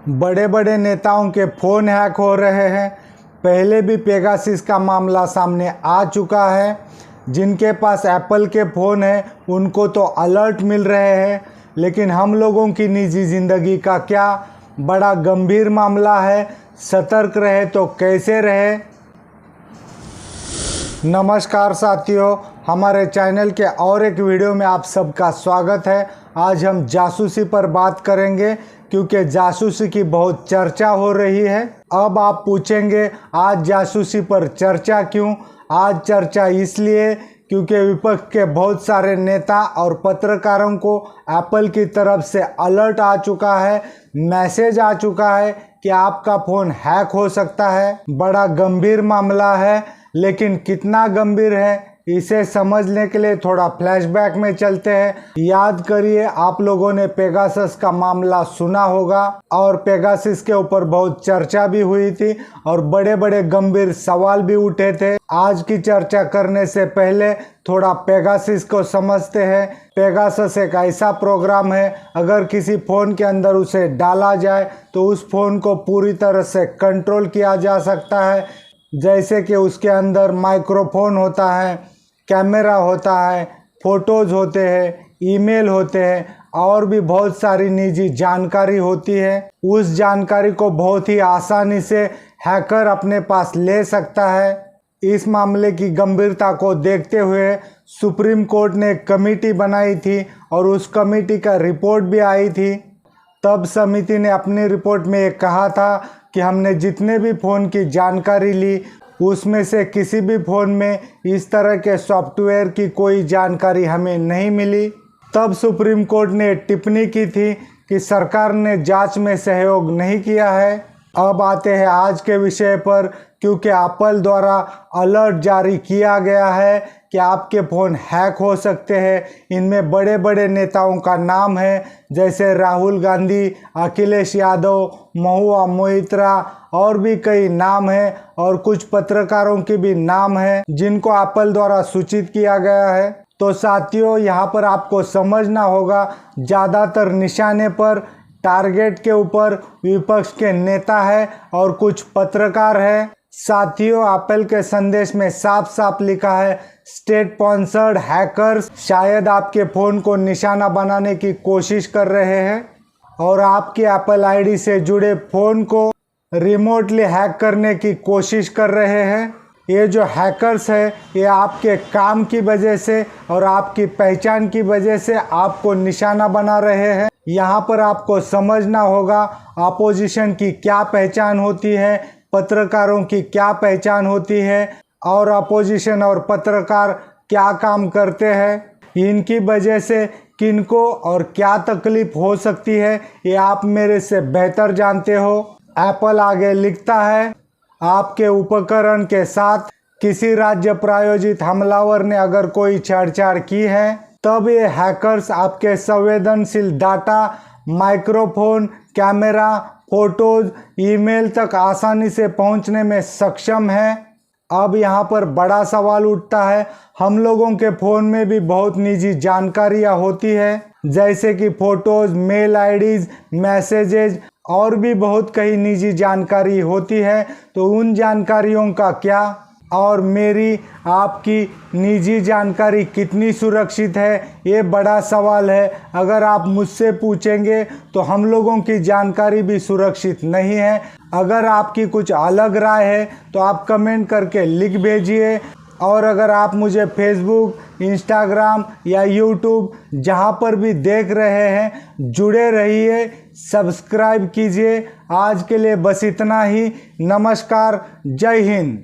बड़े बड़े नेताओं के फ़ोन हैक हो रहे हैं। पहले भी पेगासस का मामला सामने आ चुका है। जिनके पास एप्पल के फ़ोन हैं उनको तो अलर्ट मिल रहे हैं, लेकिन हम लोगों की निजी ज़िंदगी का क्या, बड़ा गंभीर मामला है। सतर्क रहे तो कैसे रहे। नमस्कार साथियों, हमारे चैनल के और एक वीडियो में आप सबका स्वागत है। आज हम जासूसी पर बात करेंगे, क्योंकि जासूसी की बहुत चर्चा हो रही है। अब आप पूछेंगे आज जासूसी पर चर्चा क्यों? आज चर्चा इसलिए क्योंकि विपक्ष के बहुत सारे नेता और पत्रकारों को एप्पल की तरफ से अलर्ट आ चुका है, मैसेज आ चुका है कि आपका फ़ोन हैक हो सकता है। बड़ा गंभीर मामला है, लेकिन कितना गंभीर है इसे समझने के लिए थोड़ा फ्लैशबैक में चलते हैं। याद करिए, आप लोगों ने पेगासस का मामला सुना होगा और पेगासस के ऊपर बहुत चर्चा भी हुई थी और बड़े बड़े गंभीर सवाल भी उठे थे। आज की चर्चा करने से पहले थोड़ा पेगासस को समझते हैं। पेगासस एक ऐसा प्रोग्राम है, अगर किसी फ़ोन के अंदर उसे डाला जाए तो उस फ़ोन को पूरी तरह से कंट्रोल किया जा सकता है। जैसे कि उसके अंदर माइक्रोफोन होता है, कैमरा होता है, फ़ोटोज़ होते हैं, ईमेल होते हैं और भी बहुत सारी निजी जानकारी होती है। उस जानकारी को बहुत ही आसानी से हैकर अपने पास ले सकता है। इस मामले की गंभीरता को देखते हुए सुप्रीम कोर्ट ने एक कमेटी बनाई थी और उस कमेटी का रिपोर्ट भी आई थी। तब समिति ने अपनी रिपोर्ट में ये कहा था कि हमने जितने भी फ़ोन की जानकारी ली उसमें से किसी भी फ़ोन में इस तरह के सॉफ्टवेयर की कोई जानकारी हमें नहीं मिली। तब सुप्रीम कोर्ट ने टिप्पणी की थी कि सरकार ने जांच में सहयोग नहीं किया है। अब आते हैं आज के विषय पर, क्योंकि एप्पल द्वारा अलर्ट जारी किया गया है कि आपके फ़ोन हैक हो सकते हैं। इनमें बड़े बड़े नेताओं का नाम है, जैसे राहुल गांधी, अखिलेश यादव, महुआ मोइत्रा और भी कई नाम हैं और कुछ पत्रकारों के भी नाम हैं जिनको एप्पल द्वारा सूचित किया गया है। तो साथियों, यहाँ पर आपको समझना होगा, ज़्यादातर निशाने पर टारगेट के ऊपर विपक्ष के नेता है और कुछ पत्रकार हैं। साथियों, एप्पल के संदेश में साफ साफ लिखा है, स्टेट स्पॉन्सर्ड हैकर्स शायद आपके फ़ोन को निशाना बनाने की कोशिश कर रहे हैं और आपकी एप्पल आईडी से जुड़े फ़ोन को रिमोटली हैक करने की कोशिश कर रहे हैं। ये जो हैकर्स है, ये आपके काम की वजह से और आपकी पहचान की वजह से आपको निशाना बना रहे हैं। यहाँ पर आपको समझना होगा अपोजिशन की क्या पहचान होती है, पत्रकारों की क्या पहचान होती है और अपोजिशन और पत्रकार क्या काम करते हैं। इनकी वजह से किनको और क्या तकलीफ हो सकती है ये आप मेरे से बेहतर जानते हो। एप्पल आगे लिखता है, आपके उपकरण के साथ किसी राज्य प्रायोजित हमलावर ने अगर कोई छेड़छाड़ की है, तब ये हैकर्स आपके संवेदनशील data, microphone, camera, photos, email तक आसानी से पहुंचने में सक्षम हैं। अब यहाँ पर बड़ा सवाल उठता है, हम लोगों के फ़ोन में भी बहुत निजी जानकारियाँ होती है, जैसे कि फ़ोटोज़, मेल आईडीज़, मैसेजेज और भी बहुत कई निजी जानकारी होती है। तो उन जानकारियों का क्या और मेरी आपकी निजी जानकारी कितनी सुरक्षित है, ये बड़ा सवाल है। अगर आप मुझसे पूछेंगे तो हम लोगों की जानकारी भी सुरक्षित नहीं है। अगर आपकी कुछ अलग राय है तो आप कमेंट करके लिख भेजिए। और अगर आप मुझे फेसबुक, इंस्टाग्राम या यूट्यूब जहाँ पर भी देख रहे हैं, जुड़े रहिए, सब्सक्राइब कीजिए। आज के लिए बस इतना ही। नमस्कार, जय हिंद।